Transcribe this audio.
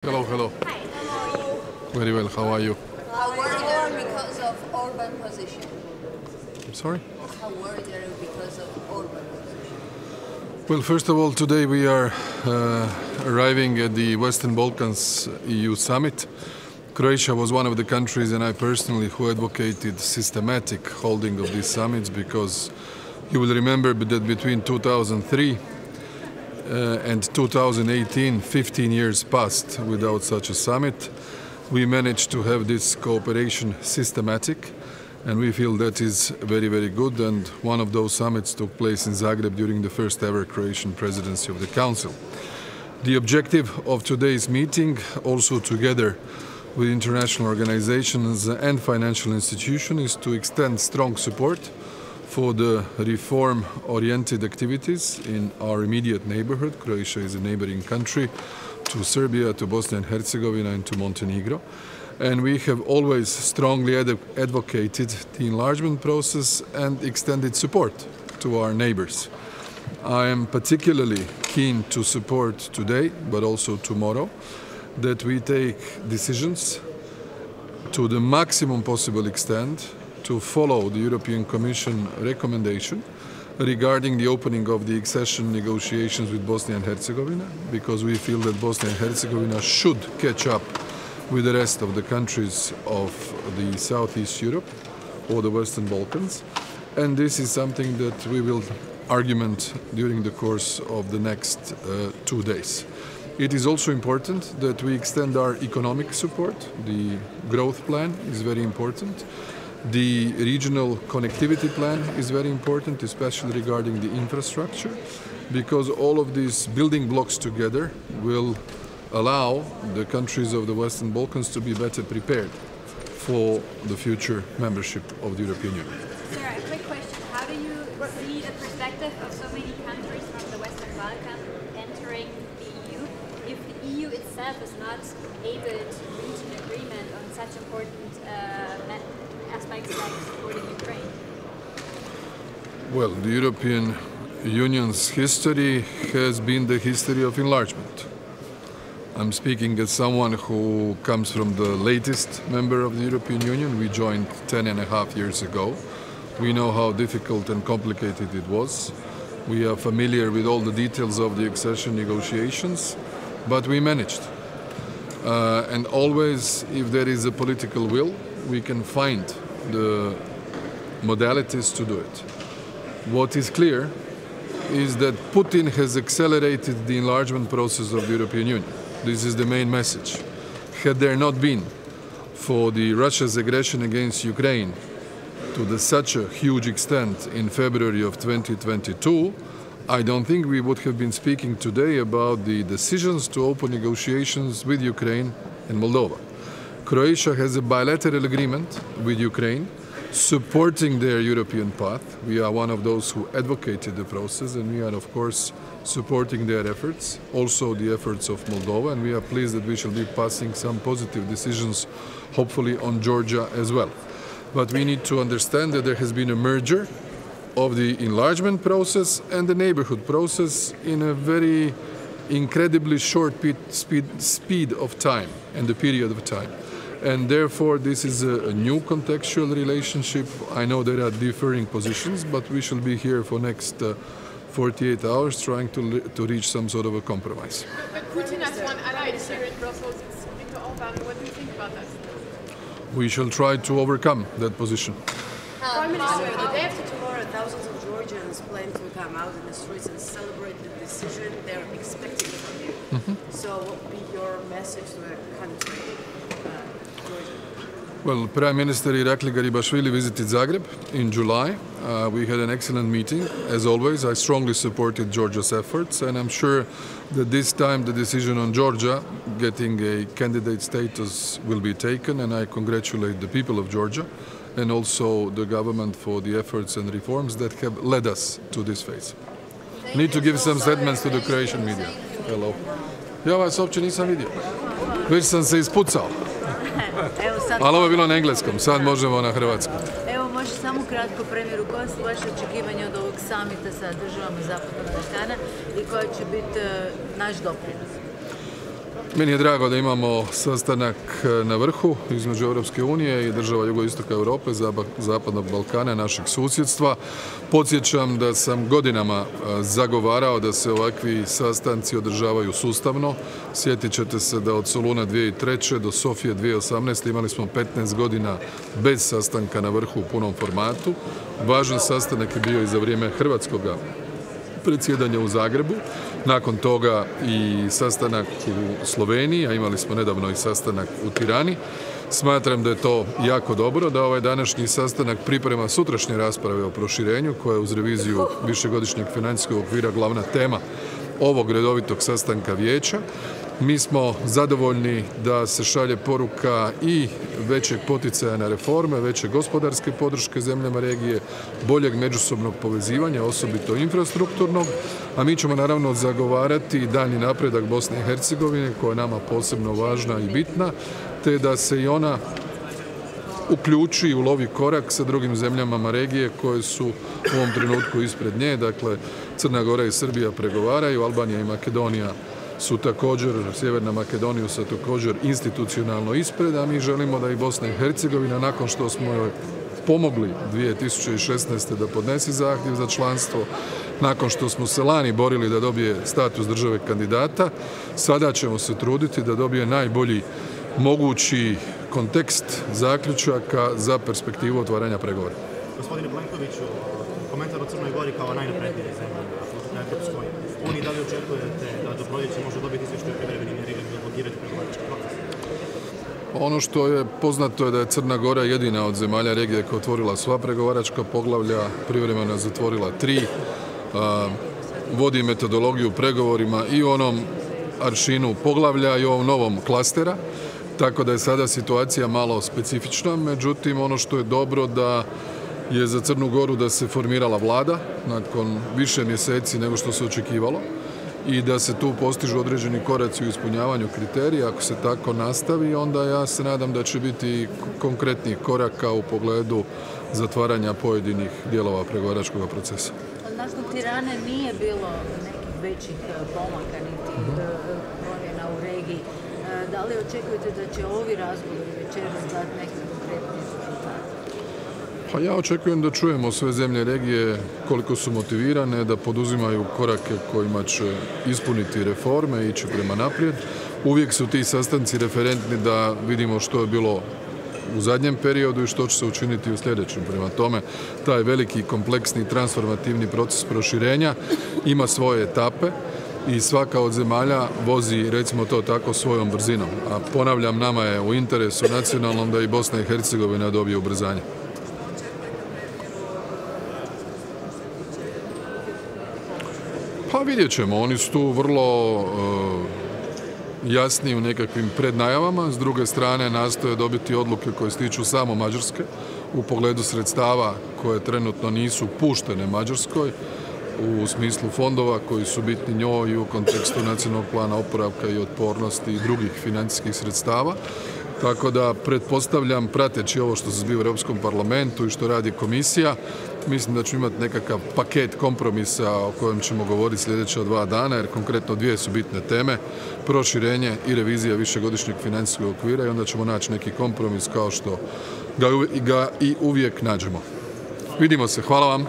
Hello, hello. Hi. Hello. Very well, how are you? How worried are you because of Orban position? I'm sorry? How worried are you because of Orban position? Well, first of all, today we are arriving at the Western Balkans EU summit. Croatia was one of the countries, and I personally, who advocated systematic holding of these summits, because you will remember that between 2003 and 2018, 15 years passed without such a summit. We managed to have this cooperation systematic, and we feel that is very, very good. And one of those summits took place in Zagreb during the first ever Croatian presidency of the Council. The objective of today's meeting, also together with international organizations and financial institutions, is to extend strong support for the reform-oriented activities in our immediate neighborhood. Croatia is a neighboring country to Serbia, to Bosnia and Herzegovina, and to Montenegro. And we have always strongly advocated the enlargement process and extended support to our neighbors. I am particularly keen to support today, but also tomorrow, that we take decisions to the maximum possible extent to follow the European Commission recommendation regarding the opening of the accession negotiations with Bosnia and Herzegovina, because we feel that Bosnia and Herzegovina should catch up with the rest of the countries of the Southeast Europe or the Western Balkans. And this is something that we will argument during the course of the next 2 days. It is also important that we extend our economic support. The growth plan is very important. The regional connectivity plan is very important, especially regarding the infrastructure, because all of these building blocks together will allow the countries of the Western Balkans to be better prepared for the future membership of the European Union. Sarah, a quick question. How do you see the perspective of so many countries from the Western Balkans entering the EU if the EU itself is not able to reach an agreement on such important aspects like supporting Ukraine? Well, the European Union's history has been the history of enlargement. I'm speaking as someone who comes from the latest member of the European Union. We joined 10.5 years ago. We know how difficult and complicated it was. We are familiar with all the details of the accession negotiations, but we managed. And always, if there is a political will, we can find the modalities to do it. What is clear is that Putin has accelerated the enlargement process of the European Union. This is the main message. Had there not been for Russia's aggression against Ukraine to such a huge extent in February of 2022, I don't think we would have been speaking today about the decisions to open negotiations with Ukraine and Moldova. Croatia has a bilateral agreement with Ukraine supporting their European path. We are one of those who advocated the process, and we are, of course, supporting their efforts, also the efforts of Moldova, and we are pleased that we shall be passing some positive decisions, hopefully on Georgia as well. But we need to understand that there has been a merger of the enlargement process and the neighborhood process in a very incredibly short speed of time and the period of time. And therefore, this is a new contextual relationship. I know there are differing positions, but we shall be here for next 48 hours trying to reach some sort of a compromise. But Putin has one ally here in Brussels, it's Viktor Orban. What do you think about that? We shall try to overcome that position. Prime Minister, the day after tomorrow, thousands of Georgians plan to come out in the streets and celebrate the decision they're expecting from you. So what would be your message to the country, Georgia? Well, Prime Minister Irakli Garibashvili visited Zagreb in July. We had an excellent meeting. As always, I strongly supported Georgia's efforts, and I'm sure that this time the decision on Georgia getting a candidate status will be taken, and I congratulate the people of Georgia and also the government for the efforts and reforms that have led us to this phase. Need to give some statements to the Croatian media. Hello. Ja vas uopće nisam vidio. Već sam se ispucao. Ali ovo je bilo na engleskom, sad možemo na hrvatskom. Evo, može samo kratko, premijeru, koja su vaše očekivanja od ovog samita sa državama Zapadnog Balkana i koja će biti naš doprinos? Meni je drago da imamo sastanak na vrhu između Europske unije i država jugoistoka Europe, Zapadnog Balkana, našeg susjedstva. Podsjećam da sam godinama zagovarao da se ovakvi sastanci održavaju sustavno. Sjetit ćete se da od Soluna 2003. do Sofije 2018. imali smo 15 godina bez sastanka na vrhu u punom formatu. Važan sastanak je bio i za vrijeme hrvatskoga predsjedanja u Zagrebu, nakon toga i sastanak u Sloveniji, a imali smo nedavno i sastanak u Tirani. Smatram da je to jako dobro, da ovaj današnji sastanak priprema sutrašnje rasprave o proširenju, koja je uz reviziju višegodišnjeg financijskog okvira glavna tema ovog redovitog sastanka vijeća. Mi smo zadovoljni da se šalje poruka i većeg poticaja na reforme, veće gospodarske podrške zemljama regije, boljeg međusobnog povezivanja, osobito infrastrukturnog, a mi ćemo naravno zagovarati daljnji napredak Bosne i Hercegovine, koja je nama posebno važna i bitna, te da se i ona uključi i ulovi korak sa drugim zemljama regije koje su u ovom trenutku ispred nje. Dakle, Crna Gora i Srbija pregovaraju, Albanija i Makedonija su također, Sjeverna Makedonija su također institucionalno ispred, a mi želimo da i Bosna i Hercegovina, nakon što smo joj pomogli 2016. da podnese zahtjev za članstvo, nakon što smo se lani borili da dobije status države kandidata, sada ćemo se truditi da dobije najbolji mogući kontekst zaključaka za perspektivu otvaranja pregovora. Gospodine Plenkoviću, komentar o Crnoj Gori kao najnaprednijoj zemlji na Evropskoj uniji, da li očekujete da do proljeća može dobiti izvještaj o privremenim mjerama ili blokirati pregovarački proces? Ono što je poznato je da je Crna Gora jedina od zemalja regije koja je otvorila sva pregovaračka poglavlja, privremeno zatvorila 3, vodi metodologiju u pregovorima i u onom aršinu poglavlja i u ovom novom klastera, tako da je sada situacija malo specifična, međutim ono što je dobro da je za Crnu Goru da se formirala vlada nakon više mjeseci nego što se očekivalo i da se tu postižu određeni koraci u ispunjavanju kriterija. Ako se tako nastavi, onda ja se nadam da će biti konkretnih koraka u pogledu zatvaranja pojedinih dijelova pregovaračkog procesa. Nakon Tirane nije bilo nekih većih pomaka niti promjena u regiji. Da li očekujete da će ovi razgovori večeras dati neki konkretni rezultat? Pa ja očekujem da čujemo sve zemlje regije koliko su motivirane, da poduzimaju korake kojima će ispuniti reforme i ići prema naprijed. Uvijek su ti sastanci referentni da vidimo što je bilo u zadnjem periodu i što će se učiniti u sljedećem. Prema tome, taj veliki, kompleksni, transformativni proces proširenja ima svoje etape i svaka od zemalja vozi, recimo to tako, svojom brzinom. A ponavljam, nama je u interesu nacionalnom da i Bosna i Hercegovina dobije ubrzanje. Pa vidjet ćemo, oni su tu vrlo jasni u nekakvim prednajavama, s druge strane nastoje dobiti odluke koje se tiču samo Mađarske u pogledu sredstava koje trenutno nisu puštene Mađarskoj u smislu fondova koji su bitni njoj i u kontekstu nacionalnog plana oporavka i otpornosti i drugih financijskih sredstava. Tako da pretpostavljam, prateći ovo što se zbiva u Europskom parlamentu i što radi komisija, mislim da ćemo imati nekakav paket kompromisa o kojem ćemo govoriti sljedeća 2 dana, jer konkretno 2 su bitne teme, proširenje i revizija višegodišnjeg financijskog okvira i onda ćemo naći neki kompromis kao što ga i uvijek nađemo. Vidimo se, hvala vam.